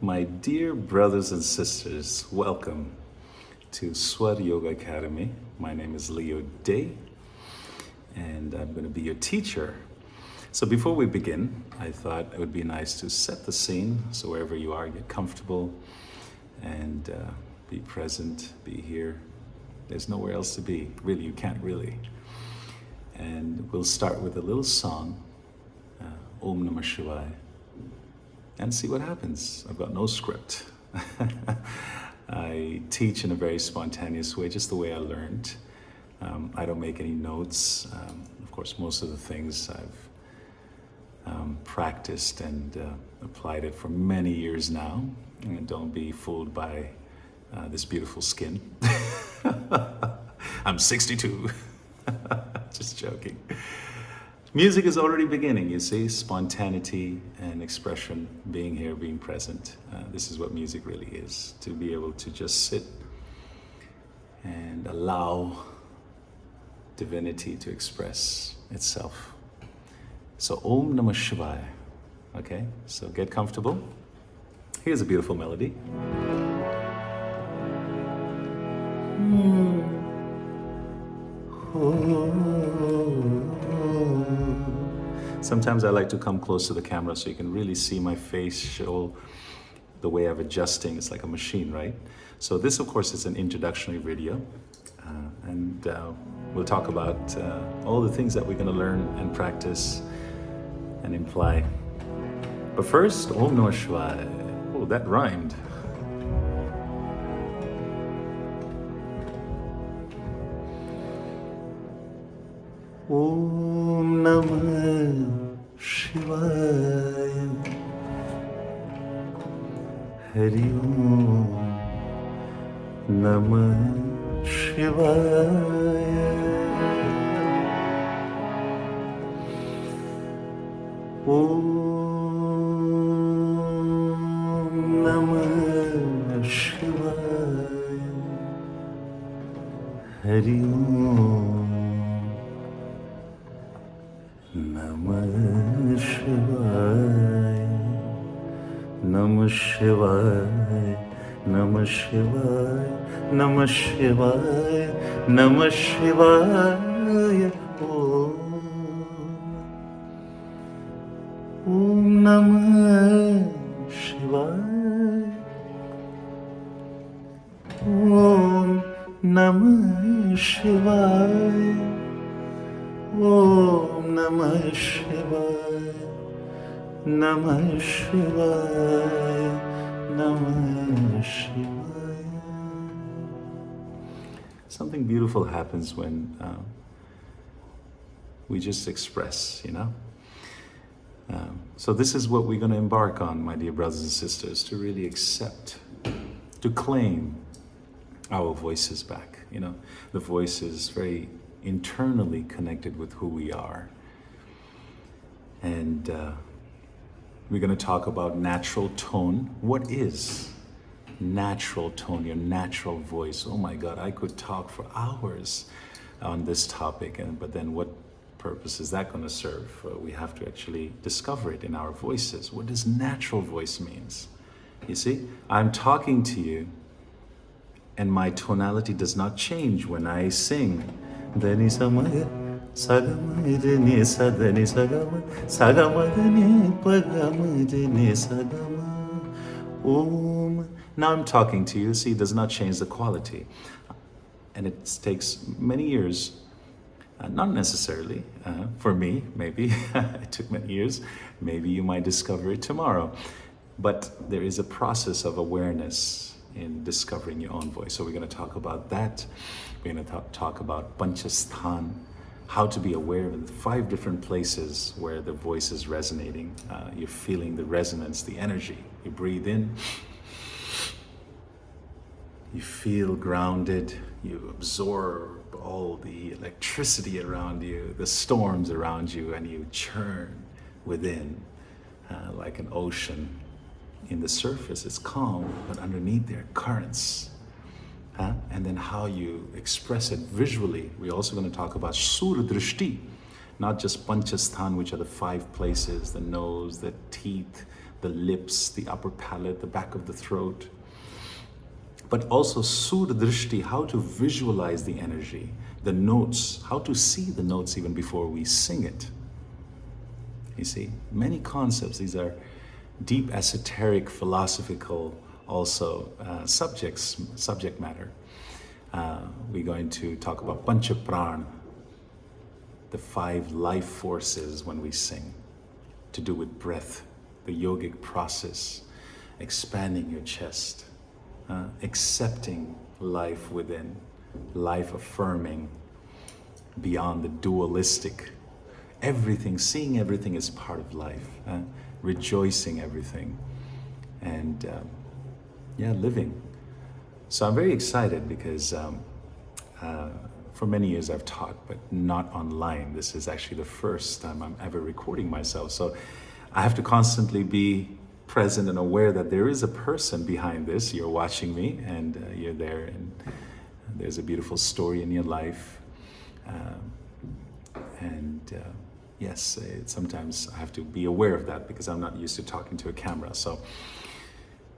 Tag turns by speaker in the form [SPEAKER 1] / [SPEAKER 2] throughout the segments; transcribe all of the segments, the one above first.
[SPEAKER 1] My dear brothers and sisters, welcome to Swar Yoga Academy. My name is Leo Day, and I'm going to be your teacher. So before we begin, I thought it would be nice to set the scene. So wherever you are, get comfortable and be present, be here. There's nowhere else to be. Really, you can't really. And we'll start with a little song, Om Namah Shivaya, and see what happens. I've got no script. I teach in a very spontaneous way, just the way I learned. I don't make any notes. Of course, most of the things I've practiced and applied it for many years now. And don't be fooled by this beautiful skin. I'm 62. Just joking. Music is already beginning, you see, spontaneity and expression, being here, being present. This is what music really is, to be able to just sit and allow divinity to express itself. So Om Namah Shivaya, okay? So get comfortable. Here's a beautiful melody. Sometimes I like to come close to the camera so you can really see my face show the way I'm adjusting. It's like a machine, right? So this, of course, is an introductory video. And we'll talk about all the things that we're going to learn and practice and imply. But first, Om Namah Shivaya. Oh, that rhymed. Om Namah Shivaya. Hari Om Namah Shivaya. Om Namah Shivaya. Hari Om Namah Shivaya, Namah Shivaya, Namah Shivaya, Namah Shivaya, Namah Shivaya, Om Namah Shivaya, Om Namah Shivaya. Om Namah Shivaya, Namah Shivaya, Namah Shivaya. Something beautiful happens when we just express, you know? So this is what we're going to embark on, my dear brothers and sisters, to really accept, to claim our voices back. You know, the voice is very internally connected with who we are. And we're going to talk about natural tone. What is natural tone, your natural voice? Oh my God, I could talk for hours on this topic, but then what purpose is that going to serve? We have to actually discover it in our voices. What does natural voice means? You see, I'm talking to you and my tonality does not change when I sing. Dani samaya sagamani sadani sagama sagamadani pagamani sagama Om. Now I'm talking to you. See, it does not change the quality, and it takes many years. Not necessarily for me. Maybe it took many years. Maybe you might discover it tomorrow. But there is a process of awareness in discovering your own voice. So we're going to talk about that. We're going to talk about Panchasthan, how to be aware of the 5 different places where the voice is resonating. You're feeling the resonance, the energy. You breathe in, you feel grounded, you absorb all the electricity around you, the storms around you, and you churn within like an ocean. In the surface, it's calm, but underneath there are currents. And then how you express it visually. We're also going to talk about Surya Drishti, not just Panchasthan, which are the 5 places, the nose, the teeth, the lips, the upper palate, the back of the throat. But also Surdrishti, how to visualize the energy, the notes, how to see the notes even before we sing it. You see, many concepts. These are deep esoteric, philosophical also subject matter. We're going to talk about Pancha Pran, the 5 life forces when we sing, to do with breath, the yogic process, expanding your chest, accepting life within, life affirming, beyond the dualistic. Everything, seeing everything as part of life, rejoicing everything, and living. So I'm very excited because for many years I've taught, but not online. This is actually the first time I'm ever recording myself. So I have to constantly be present and aware that there is a person behind this. You're watching me and you're there, and there's a beautiful story in your life. Yes, sometimes I have to be aware of that because I'm not used to talking to a camera. So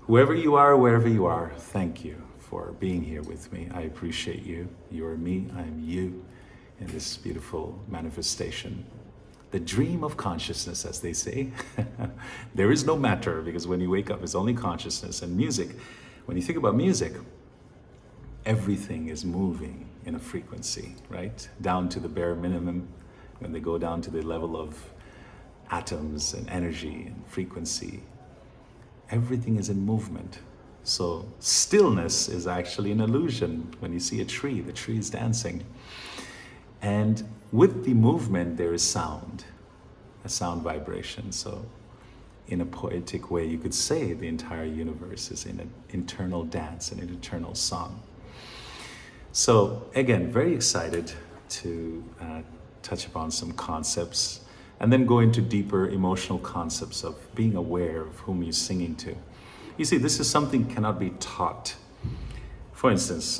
[SPEAKER 1] whoever you are, wherever you are, thank you for being here with me. I appreciate you. You're me, I'm you in this beautiful manifestation. The dream of consciousness, as they say. There is no matter, because when you wake up, it's only consciousness. And music, when you think about music, everything is moving in a frequency, right? Down to the bare minimum, when they go down to the level of atoms and energy and frequency, everything is in movement. So stillness is actually an illusion. When you see a tree, the tree is dancing. And with the movement, there is sound, a sound vibration. So in a poetic way, you could say the entire universe is in an internal dance and an eternal song. So again, very excited to touch upon some concepts and then go into deeper emotional concepts of being aware of whom you're singing to. You see, this is something cannot be taught. For instance,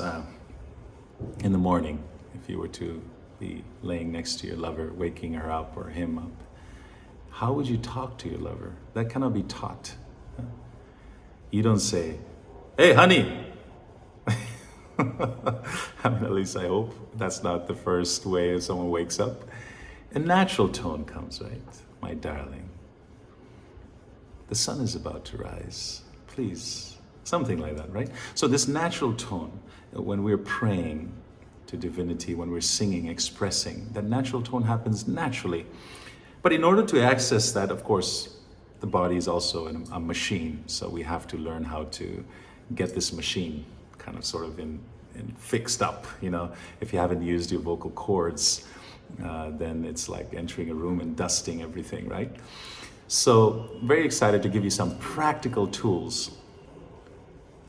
[SPEAKER 1] in the morning, if you were to be laying next to your lover, waking her up or him up, how would you talk to your lover? That cannot be taught. You don't say, "Hey, honey." I mean, at least I hope that's not the first way someone wakes up. A natural tone comes, right? "My darling, the sun is about to rise. Please," something like that, right? So this natural tone, when we're praying to divinity, when we're singing, expressing, that natural tone happens naturally. But in order to access that, of course, the body is also a machine. So we have to learn how to get this machine kind of sort of in fixed up. You know, if you haven't used your vocal cords, then it's like entering a room and dusting everything, right? So very excited to give you some practical tools.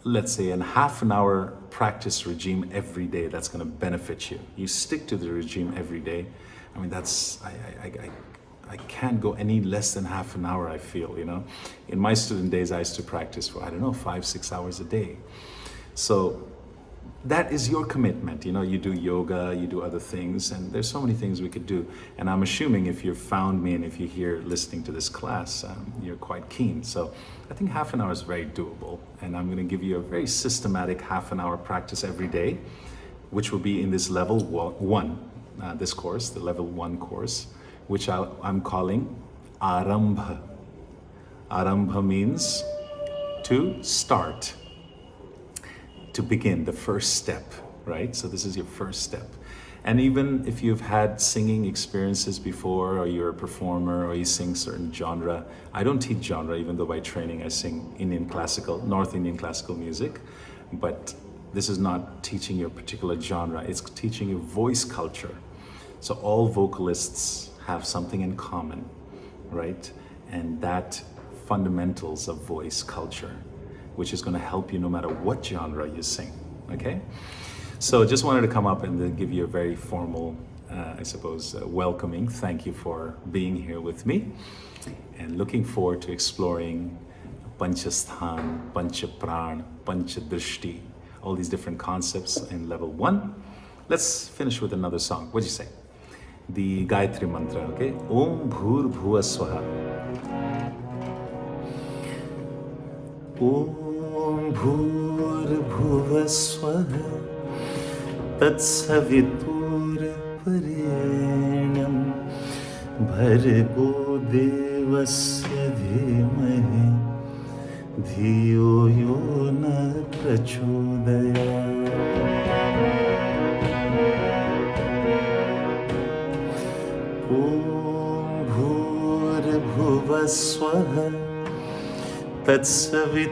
[SPEAKER 1] Let's say a half an hour practice regime every day that's going to benefit you. You stick to the regime every day. I mean, that's, I can't go any less than half an hour, I feel, you know. In my student days, I used to practice for, 5-6 hours a day. So that is your commitment. You know, you do yoga, you do other things, and there's so many things we could do. And I'm assuming if you've found me and if you're here listening to this class, you're quite keen. So I think half an hour is very doable. And I'm going to give you a very systematic half an hour practice every day, which will be in this level 1, this course, the level 1 course, which I'm calling Arambha. Arambha means to start, to begin, the first step, right? So this is your first step. And even if you've had singing experiences before, or you're a performer, or you sing certain genre, I don't teach genre, even though by training I sing Indian classical, North Indian classical music, but this is not teaching your particular genre, it's teaching you voice culture. So all vocalists have something in common, right? And that fundamentals of voice culture, which is going to help you no matter what genre you sing, okay? So just wanted to come up and then give you a very formal, welcoming. Thank you for being here with me, and looking forward to exploring Panchasthan, Panchapran, Panchadrishti, all these different concepts in level 1. Let's finish with another song. What do you say? The Gayatri Mantra, okay? Om Bhur Bhuva Swaha. ॐ भूर्भुवस्वः तत्सवितुर्वरेण्यं भर्गो देवस्य धीमहि धियो यो न प्रचोदयात्। ॐ भूर्भुवस्वः तत्सवितुर्वरेण्यं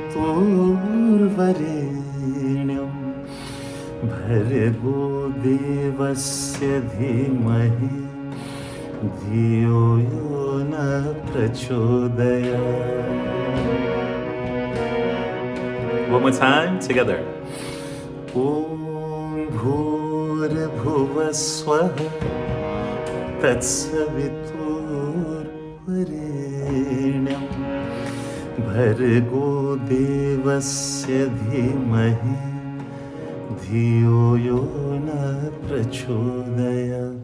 [SPEAKER 1] भर्गो देवस्य धीमहि धियो यो न प्रचोदयात्। One more time, together. ॐ भूर्भुवस्वः तत्सवितुर्वरेण्यं भर्गो देवस्य धीमहि धियो यो न प्रचोदयात्।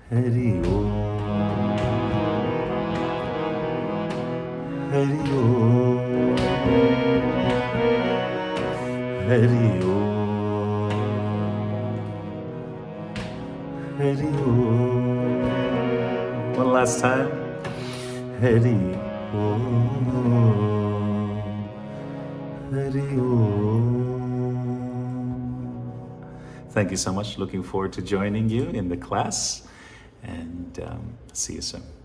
[SPEAKER 1] हरि ओम, हरि ओम, हरि ओम, हरि ओम। One last time. Hari Om, Hari Om. Thank you so much. Looking forward to joining you in the class, and see you soon.